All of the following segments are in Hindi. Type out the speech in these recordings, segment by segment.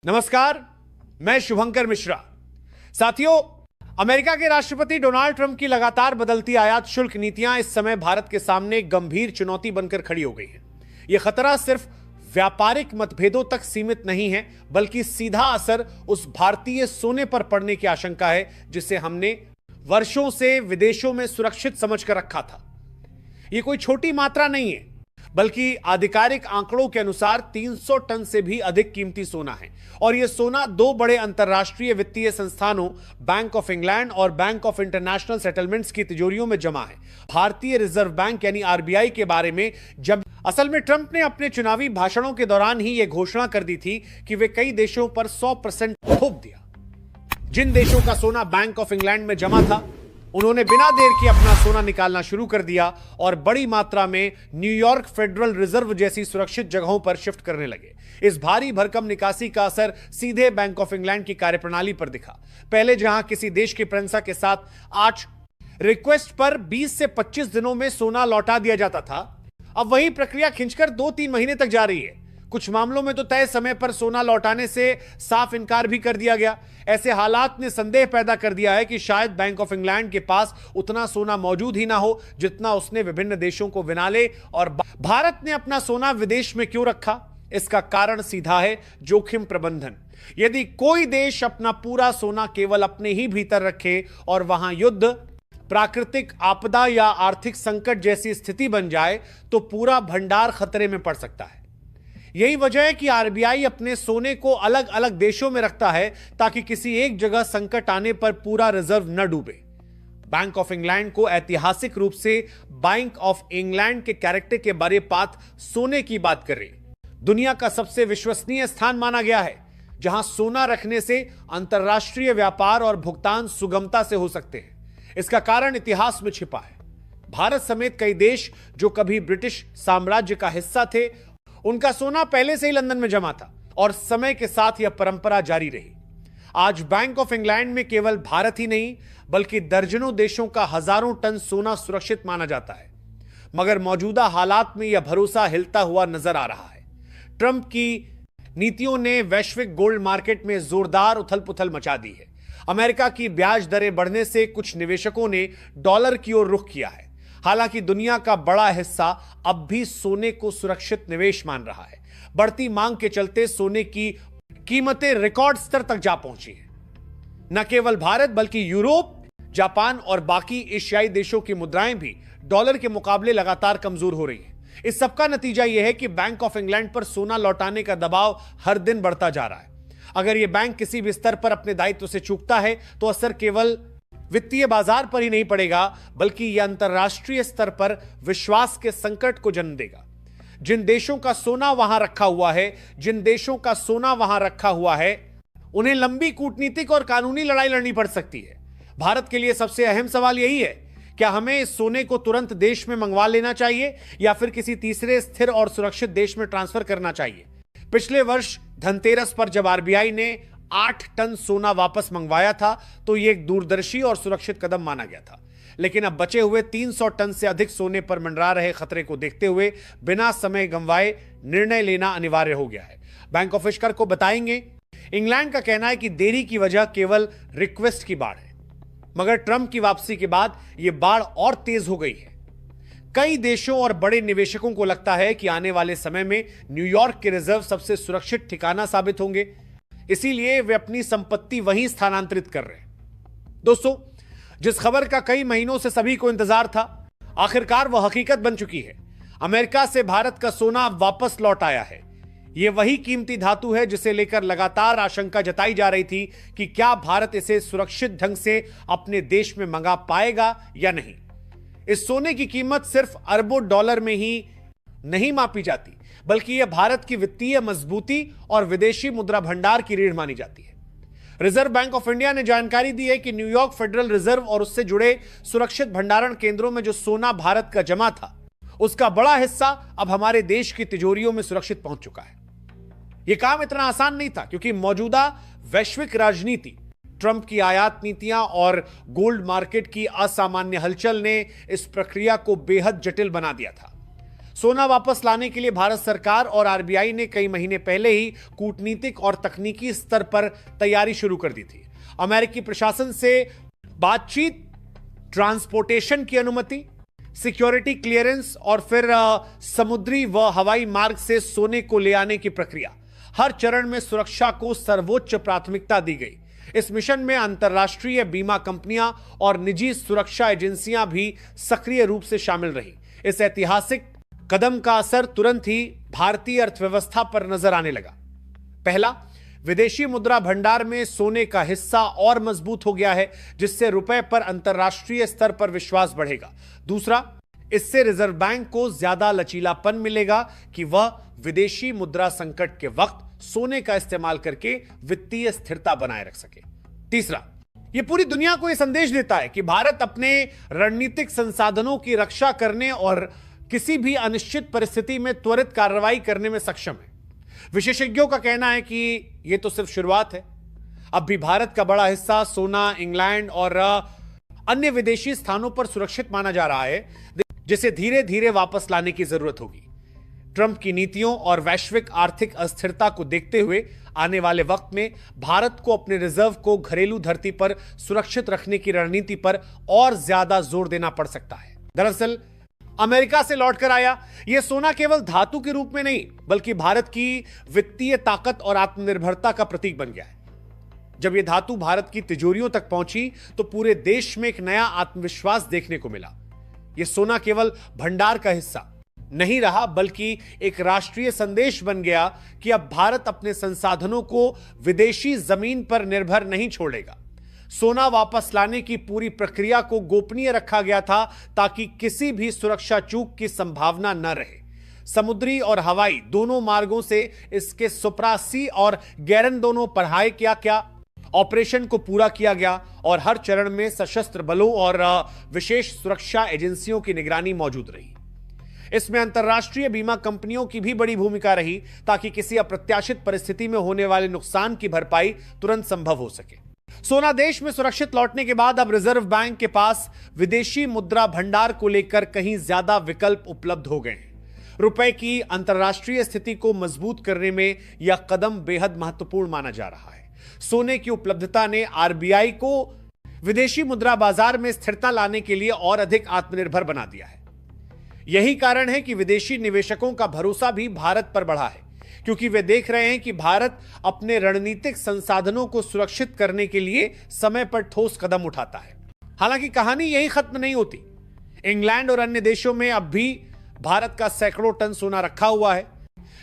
नमस्कार, मैं शुभंकर मिश्रा। साथियों, अमेरिका के राष्ट्रपति डोनाल्ड ट्रंप की लगातार बदलती आयात शुल्क नीतियां इस समय भारत के सामने एक गंभीर चुनौती बनकर खड़ी हो गई हैं। यह खतरा सिर्फ व्यापारिक मतभेदों तक सीमित नहीं है, बल्कि सीधा असर उस भारतीय सोने पर पड़ने की आशंका है जिसे हमने वर्षों से विदेशों में सुरक्षित समझकर रखा था। यह कोई छोटी मात्रा नहीं है, बल्कि आधिकारिक आंकड़ों के अनुसार 300 टन से भी अधिक कीमती सोना है। और यह सोना दो बड़े अंतरराष्ट्रीय वित्तीय संस्थानों बैंक ऑफ इंग्लैंड और बैंक ऑफ इंटरनेशनल सेटलमेंट्स की तिजोरियों में जमा है। भारतीय रिजर्व बैंक यानी आरबीआई के बारे में जब असल में ट्रंप ने अपने चुनावी भाषणों के दौरान ही यह घोषणा कर दी थी कि वे कई देशों पर 100% थोप दिया। जिन देशों का सोना बैंक ऑफ इंग्लैंड में जमा था, उन्होंने बिना देर के अपना सोना निकालना शुरू कर दिया और बड़ी मात्रा में न्यूयॉर्क फेडरल रिजर्व जैसी सुरक्षित जगहों पर शिफ्ट करने लगे। इस भारी भरकम निकासी का असर सीधे बैंक ऑफ इंग्लैंड की कार्यप्रणाली पर दिखा। पहले जहां किसी देश की प्रशंसा के साथ आज रिक्वेस्ट पर 20 से 25 दिनों में सोना लौटा दिया जाता था, अब वही प्रक्रिया खिंचकर 2-3 महीने तक जा रही है। कुछ मामलों में तो तय समय पर सोना लौटाने से साफ इनकार भी कर दिया गया। ऐसे हालात ने संदेह पैदा कर दिया है कि शायद बैंक ऑफ इंग्लैंड के पास उतना सोना मौजूद ही ना हो जितना उसने विभिन्न देशों को बिना ले। और भारत ने अपना सोना विदेश में क्यों रखा? इसका कारण सीधा है जोखिम प्रबंधन। यदि कोई देश अपना पूरा सोना केवल अपने ही भीतर रखे और वहां युद्ध, प्राकृतिक आपदा या आर्थिक संकट जैसी स्थिति बन जाए तो पूरा भंडार खतरे में पड़ सकता है। यही वजह है कि आरबीआई अपने सोने को अलग अलग देशों में रखता है ताकि किसी एक जगह संकट आने पर पूरा रिजर्व न डूबे। बैंक ऑफ इंग्लैंड को ऐतिहासिक रूप से बैंक ऑफ इंग्लैंड के कैरेक्टर के बारे बात सोने की बात कर रही। दुनिया का सबसे विश्वसनीय स्थान माना गया है, जहां सोना रखने से अंतरराष्ट्रीय व्यापार और भुगतान सुगमता से हो सकते हैं। इसका कारण इतिहास में छिपा है। भारत समेत कई देश जो कभी ब्रिटिश साम्राज्य का हिस्सा थे, उनका सोना पहले से ही लंदन में जमा था और समय के साथ यह परंपरा जारी रही। आज बैंक ऑफ इंग्लैंड में केवल भारत ही नहीं, बल्कि दर्जनों देशों का हजारों टन सोना सुरक्षित माना जाता है। मगर मौजूदा हालात में यह भरोसा हिलता हुआ नजर आ रहा है। ट्रंप की नीतियों ने वैश्विक गोल्ड मार्केट में जोरदार उथल पुथल मचा दी है। अमेरिका की ब्याज दरें बढ़ने से कुछ निवेशकों ने डॉलर की ओर रुख किया है। हालांकि दुनिया का बड़ा हिस्सा अब भी सोने को सुरक्षित निवेश मान रहा है। बढ़ती मांग के चलते सोने की कीमतें रिकॉर्ड स्तर तक जा पहुंची है। न केवल भारत बल्कि यूरोप, जापान और बाकी एशियाई देशों की मुद्राएं भी डॉलर के मुकाबले लगातार कमजोर हो रही हैं। इस सबका नतीजा यह है कि बैंक ऑफ इंग्लैंड पर सोना लौटाने का दबाव हर दिन बढ़ता जा रहा है। अगर यह बैंक किसी भी स्तर पर अपने दायित्व से चूकता है तो असर केवल वित्तीय बाजार पर ही नहीं पड़ेगा, बल्कि यह अंतरराष्ट्रीय स्तर पर विश्वास के संकट को जन्म देगा। जिन देशों का सोना वहां रखा हुआ है, उन्हें लंबी कूटनीतिक और कानूनी लड़ाई लड़नी पड़ सकती है। भारत के लिए सबसे अहम सवाल यही है, क्या हमें इस सोने को तुरंत देश में मंगवा लेना चाहिए या फिर किसी तीसरे स्थिर और सुरक्षित देश में ट्रांसफर करना चाहिए? पिछले वर्ष धनतेरस पर जब आरबीआई ने 8 टन सोना वापस मंगवाया था तो यह एक दूरदर्शी और सुरक्षित कदम माना गया था। लेकिन अब बचे हुए 300 टन से अधिक सोने पर मंडरा रहे खतरे को देखते हुए बिना समय गंवाए निर्णय लेना अनिवार्य हो गया है। बैंक ऑफ इंग्लैंड को बताएंगे। इंग्लैंड का कहना है कि देरी की वजह केवल रिक्वेस्ट की बाढ़ है, मगर ट्रंप की वापसी के बाद यह बाढ़ और तेज हो गई है। कई देशों और बड़े निवेशकों को लगता है कि आने वाले समय में न्यूयॉर्क के रिजर्व सबसे सुरक्षित ठिकाना साबित होंगे, इसीलिए वे अपनी संपत्ति वहीं स्थानांतरित कर रहे हैं। दोस्तों, जिस खबर का कई महीनों से सभी को इंतजार था, आखिरकार वह हकीकत बन चुकी है। अमेरिका से भारत का सोना वापस लौट आया है। यह वही कीमती धातु है जिसे लेकर लगातार आशंका जताई जा रही थी कि क्या भारत इसे सुरक्षित ढंग से अपने देश में मंगा पाएगा या नहीं। इस सोने की कीमत सिर्फ अरबों डॉलर में ही नहीं मापी जाती, बल्कि यह भारत की वित्तीय मजबूती और विदेशी मुद्रा भंडार की रीढ़ मानी जाती है। रिजर्व बैंक ऑफ इंडिया ने जानकारी दी है कि न्यूयॉर्क फेडरल रिजर्व और उससे जुड़े सुरक्षित भंडारण केंद्रों में जो सोना भारत का जमा था, उसका बड़ा हिस्सा अब हमारे देश की तिजोरियों में सुरक्षित पहुंच चुका है। यह काम इतना आसान नहीं था, क्योंकि मौजूदा वैश्विक राजनीति, ट्रंप की आयात नीतियां और गोल्ड मार्केट की असामान्य हलचल ने इस प्रक्रिया को बेहद जटिल बना दिया था। सोना वापस लाने के लिए भारत सरकार और आरबीआई ने कई महीने पहले ही कूटनीतिक और तकनीकी स्तर पर तैयारी शुरू कर दी थी। अमेरिकी प्रशासन से बातचीत, ट्रांसपोर्टेशन की अनुमति, सिक्योरिटी क्लियरेंस और फिर समुद्री व हवाई मार्ग से सोने को ले आने की प्रक्रिया, हर चरण में सुरक्षा को सर्वोच्च प्राथमिकता दी गई। इस मिशन में अंतर्राष्ट्रीय बीमा कंपनियां और निजी सुरक्षा एजेंसियां भी सक्रिय रूप से शामिल रही। इस ऐतिहासिक कदम का असर तुरंत ही भारतीय अर्थव्यवस्था पर नजर आने लगा। पहला, विदेशी मुद्रा भंडार में सोने का हिस्सा और मजबूत हो गया है, जिससे रुपए पर अंतर्राष्ट्रीय स्तर पर विश्वास बढ़ेगा। दूसरा, इससे रिजर्व बैंक को ज्यादा लचीलापन मिलेगा कि वह विदेशी मुद्रा संकट के वक्त सोने का इस्तेमाल करके वित्तीय स्थिरता बनाए रख सके। तीसरा, यह पूरी दुनिया को यह संदेश देता है कि भारत अपने रणनीतिक संसाधनों की रक्षा करने और किसी भी अनिश्चित परिस्थिति में त्वरित कार्रवाई करने में सक्षम है। विशेषज्ञों का कहना है कि यह तो सिर्फ शुरुआत है। अब भी भारत का बड़ा हिस्सा सोना इंग्लैंड और अन्य विदेशी स्थानों पर सुरक्षित माना जा रहा है, जिसे धीरे धीरे वापस लाने की जरूरत होगी। ट्रंप की नीतियों और वैश्विक आर्थिक अस्थिरता को देखते हुए आने वाले वक्त में भारत को अपने रिजर्व को घरेलू धरती पर सुरक्षित रखने की रणनीति पर और ज्यादा जोर देना पड़ सकता है। दरअसल अमेरिका से लौटकर आया यह सोना केवल धातु के रूप में नहीं, बल्कि भारत की वित्तीय ताकत और आत्मनिर्भरता का प्रतीक बन गया है। जब यह धातु भारत की तिजोरियों तक पहुंची तो पूरे देश में एक नया आत्मविश्वास देखने को मिला। यह सोना केवल भंडार का हिस्सा नहीं रहा, बल्कि एक राष्ट्रीय संदेश बन गया कि अब भारत अपने संसाधनों को विदेशी जमीन पर निर्भर नहीं छोड़ेगा। सोना वापस लाने की पूरी प्रक्रिया को गोपनीय रखा गया था ताकि किसी भी सुरक्षा चूक की संभावना न रहे। समुद्री और हवाई दोनों मार्गों से इसके सुप्रासी और गैरन दोनों पढ़ाए क्या ऑपरेशन को पूरा किया गया और हर चरण में सशस्त्र बलों और विशेष सुरक्षा एजेंसियों की निगरानी मौजूद रही। इसमें अंतर्राष्ट्रीय बीमा कंपनियों की भी बड़ी भूमिका रही ताकि किसी अप्रत्याशित परिस्थिति में होने वाले नुकसान की भरपाई तुरंत संभव हो सके। सोना देश में सुरक्षित लौटने के बाद अब रिजर्व बैंक के पास विदेशी मुद्रा भंडार को लेकर कहीं ज्यादा विकल्प उपलब्ध हो गए हैं। रुपए की अंतर्राष्ट्रीय स्थिति को मजबूत करने में यह कदम बेहद महत्वपूर्ण माना जा रहा है। सोने की उपलब्धता ने आरबीआई को विदेशी मुद्रा बाजार में स्थिरता लाने के लिए और अधिक आत्मनिर्भर बना दिया है। यही कारण है कि विदेशी निवेशकों का भरोसा भी भारत पर बढ़ा है, क्योंकि वे देख रहे हैं कि भारत अपने रणनीतिक संसाधनों को सुरक्षित करने के लिए समय पर ठोस कदम उठाता है। हालांकि कहानी यही खत्म नहीं होती। इंग्लैंड और अन्य देशों में अब भी भारत का सैकड़ों टन सोना रखा हुआ है,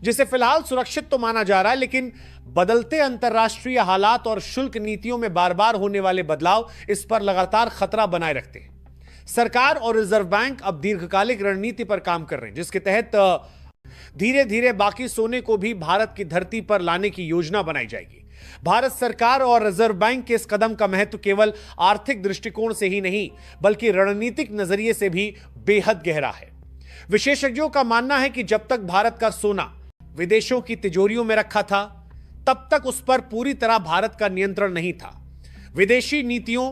जिसे फिलहाल सुरक्षित तो माना जा रहा है, लेकिन बदलते अंतर्राष्ट्रीय हालात और शुल्क नीतियों में बार बार होने वाले बदलाव इस पर लगातार खतरा बनाए रखते हैं। सरकार और रिजर्व बैंक अब दीर्घकालिक रणनीति पर काम कर रहे हैं, जिसके तहत धीरे धीरे बाकी सोने को भी भारत की धरती पर लाने की योजना बनाई जाएगी। भारत सरकार और रिजर्व बैंक के इस कदम का महत्व केवल आर्थिक दृष्टिकोण से ही नहीं, बल्कि रणनीतिक नजरिए से भी बेहद गहरा है। विशेषज्ञों का मानना है कि जब तक भारत का सोना विदेशों की तिजोरियों में रखा था, तब तक उस पर पूरी तरह भारत का नियंत्रण नहीं था। विदेशी नीतियों,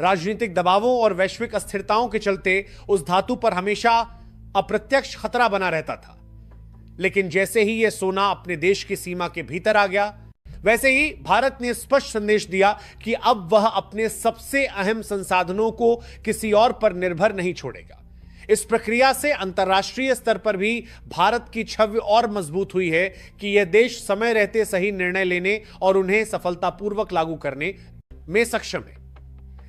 राजनीतिक दबावों और वैश्विक अस्थिरताओं के चलते उस धातु पर हमेशा अप्रत्यक्ष खतरा बना रहता था। लेकिन जैसे ही यह सोना अपने देश की सीमा के भीतर आ गया, वैसे ही भारत ने स्पष्ट संदेश दिया कि अब वह अपने सबसे अहम संसाधनों को किसी और पर निर्भर नहीं छोड़ेगा। इस प्रक्रिया से अंतर्राष्ट्रीय स्तर पर भी भारत की छवि और मजबूत हुई है कि यह देश समय रहते सही निर्णय लेने और उन्हें सफलतापूर्वक लागू करने में सक्षम है।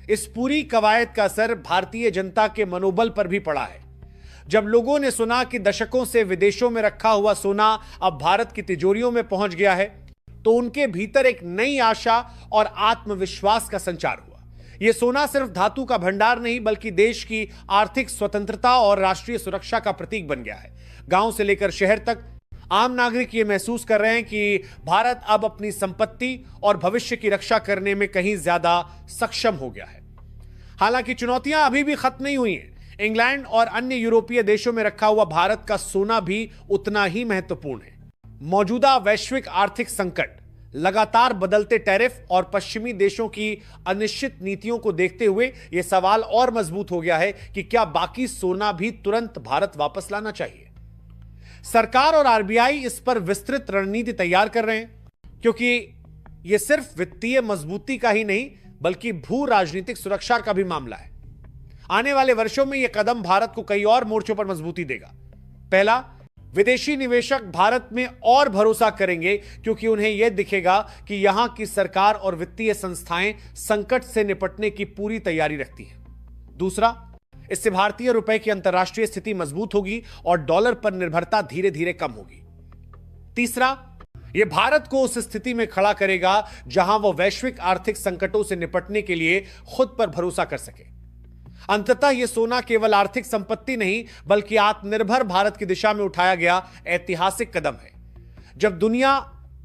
इस पूरी कवायद का असर भारतीय जनता के मनोबल पर भी पड़ा है। जब लोगों ने सुना कि दशकों से विदेशों में रखा हुआ सोना अब भारत की तिजोरियों में पहुंच गया है, तो उनके भीतर एक नई आशा और आत्मविश्वास का संचार हुआ। यह सोना सिर्फ धातु का भंडार नहीं, बल्कि देश की आर्थिक स्वतंत्रता और राष्ट्रीय सुरक्षा का प्रतीक बन गया है। गांव से लेकर शहर तक आम नागरिक ये महसूस कर रहे हैं कि भारत अब अपनी संपत्ति और भविष्य की रक्षा करने में कहीं ज्यादा सक्षम हो गया है। हालांकि चुनौतियां अभी भी खत्म नहीं हुई हैं। इंग्लैंड और अन्य यूरोपीय देशों में रखा हुआ भारत का सोना भी उतना ही महत्वपूर्ण है। मौजूदा वैश्विक आर्थिक संकट, लगातार बदलते टैरिफ और पश्चिमी देशों की अनिश्चित नीतियों को देखते हुए यह सवाल और मजबूत हो गया है कि क्या बाकी सोना भी तुरंत भारत वापस लाना चाहिए। सरकार और आरबीआई इस पर विस्तृत रणनीति तैयार कर रहे हैं, क्योंकि यह सिर्फ वित्तीय मजबूती का ही नहीं बल्कि भू राजनीतिक सुरक्षा का भी मामला है। आने वाले वर्षों में यह कदम भारत को कई और मोर्चों पर मजबूती देगा। पहला, विदेशी निवेशक भारत में और भरोसा करेंगे, क्योंकि उन्हें यह दिखेगा कि यहां की सरकार और वित्तीय संस्थाएं संकट से निपटने की पूरी तैयारी रखती हैं। दूसरा, इससे भारतीय रुपए की अंतर्राष्ट्रीय स्थिति मजबूत होगी और डॉलर पर निर्भरता धीरे धीरे कम होगी। तीसरा, यह भारत को उस स्थिति में खड़ा करेगा जहां वह वैश्विक आर्थिक संकटों से निपटने के लिए खुद पर भरोसा कर सके। अंततः यह सोना केवल आर्थिक संपत्ति नहीं बल्कि आत्मनिर्भर भारत की दिशा में उठाया गया ऐतिहासिक कदम है। जब दुनिया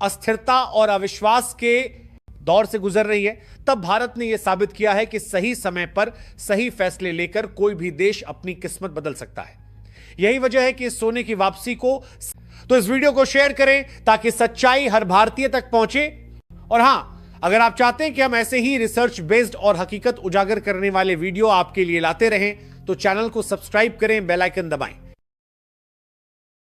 अस्थिरता और अविश्वास के दौर से गुजर रही है, तब भारत ने यह साबित किया है कि सही समय पर सही फैसले लेकर कोई भी देश अपनी किस्मत बदल सकता है। यही वजह है कि इस सोने की वापसी को, तो इस वीडियो को शेयर करें ताकि सच्चाई हर भारतीय तक पहुंचे। और हां, अगर आप चाहते हैं कि हम ऐसे ही रिसर्च बेस्ड और हकीकत उजागर करने वाले वीडियो आपके लिए लाते रहें, तो चैनल को सब्सक्राइब करें, बेल आइकन दबाएं।